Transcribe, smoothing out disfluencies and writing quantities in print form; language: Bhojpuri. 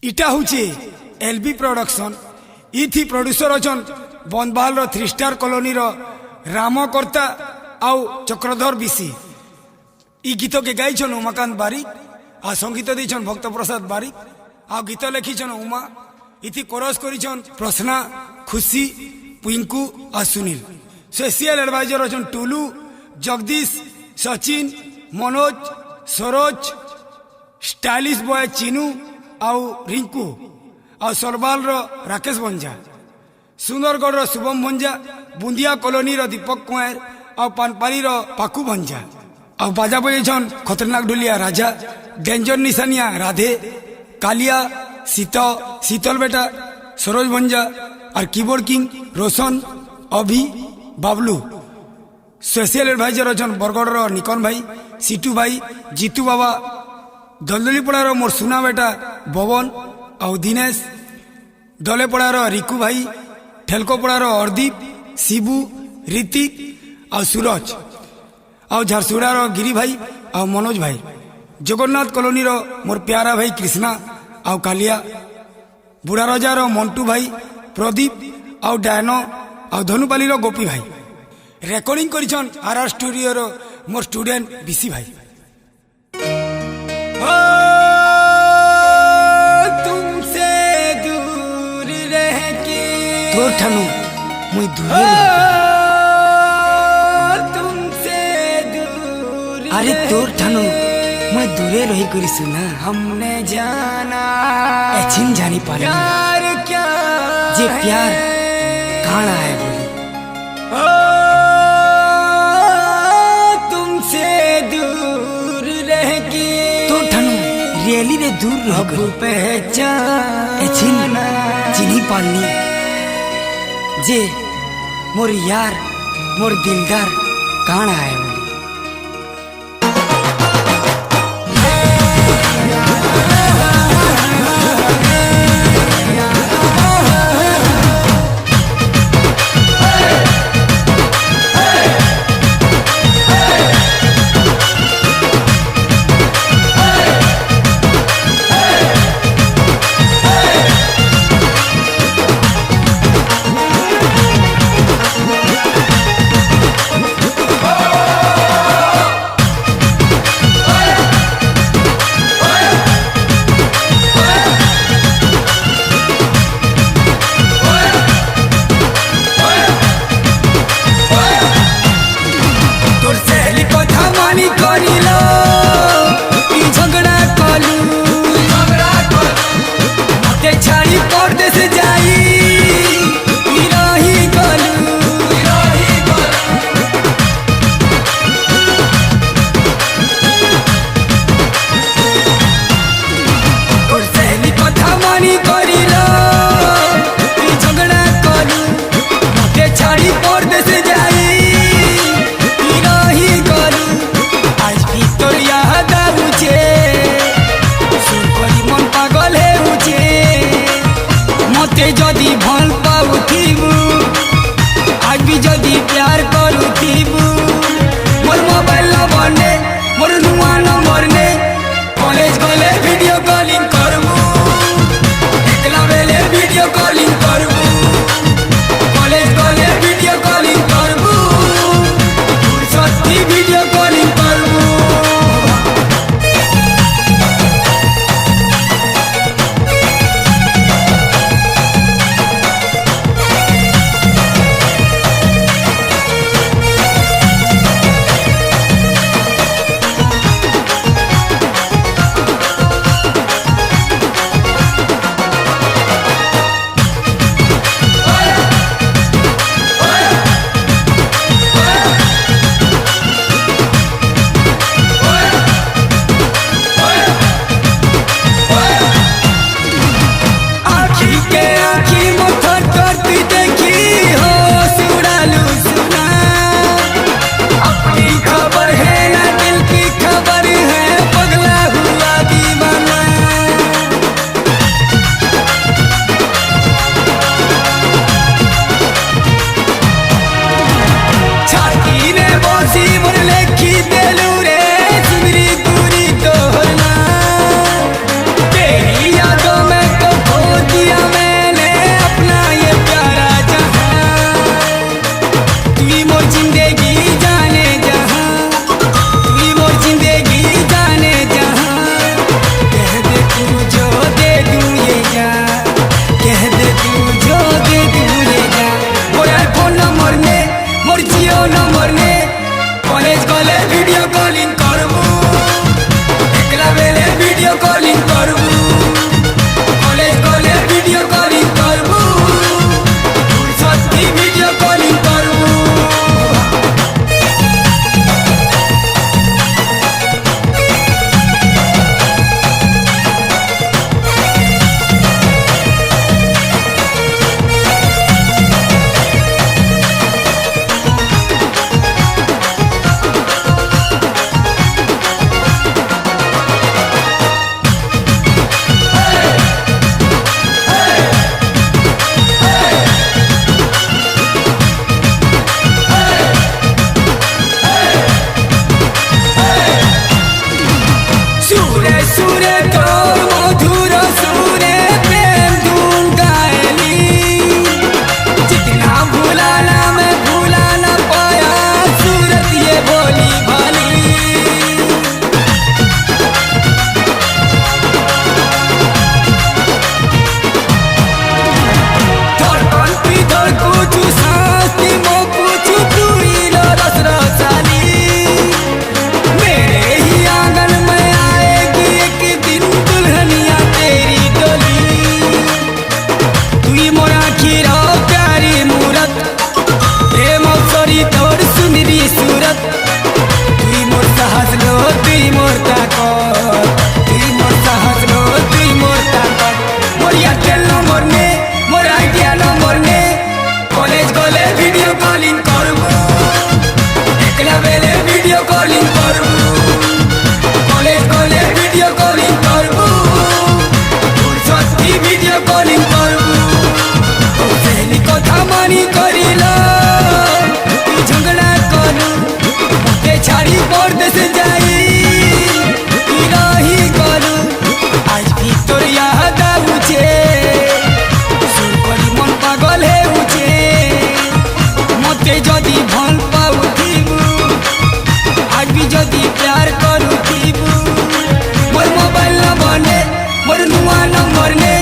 इटा हूँ एलबी प्रोडक्शन इथि प्रोड्यूसर अच्छा बंदबाल 3 स्टार कॉलोनी रामकर्ता आउ चक्रधर बिसी ई गीत के गाइछन उमाकांत बारिक आ संगीत देछन भक्त प्रसाद बारिक आ गीत लिखिछन उमा इथि कोरस करिछन प्रश्ना खुशी पिंकू आ सुनील स्पेशल एडवाइजर अच्छा टुलू जगदीश सचिन मनोज सरोज स्टाइलिश बॉय चिनू आउ रिंकू आ सरबाल राकेश भंजा सुंदरगढ़ शुभम भंजा बुंदिया कॉलोनी दीपक कुमार आ पानपाली पाकू भंजा आ बाजा बजाइछन खतरनाक ढोलिया राजा डेंजर निशानिया राधे कालिया शीतल बेटा सरोज भंजा और कीबोर्ड किंग रोशन अभि बाबलू स्पेशल एडवाइजर अच्छा बरगढ़ निकन भाई सीटू भाई जीतू बाबा दलदलीपड़ार मोर सुना बेटा भवन आउ दिनेश दलेपड़ार रिकू भाई ठेलकोपड़ार अर्दीप शिबू ऋतिक आ सूरज आउ झारसुगुड़ार गिरी भाई आ मनोज भाई जगन्नाथ कॉलोनी मोर प्यारा भाई कृष्णा आउ कालिया बुढ़ा रजार मंटू भाई प्रदीप आउ डायनो आउ धनुपाली गोपी भाई रेकर्डिंग करिछन आरआर स्टूडियो मोर स्टूडेंट बीसी भाई तुमसे दूर रह के तोर ठानु मुई दूर तुमसे दूर अरे तोर ठानु मैं दूरे रही करी सुना हमने जाना एचिन जानी पाले प्यार क्या जे प्यार कहाँ है बोली तुमसे दूर रह के तो ठनु रियली रे दूर रह गई पहचान एचिन चिनी पालनी जे मोर यार मोर दिलदार कहाँ है बोली ନୂଆ ନମ୍ବର ନେ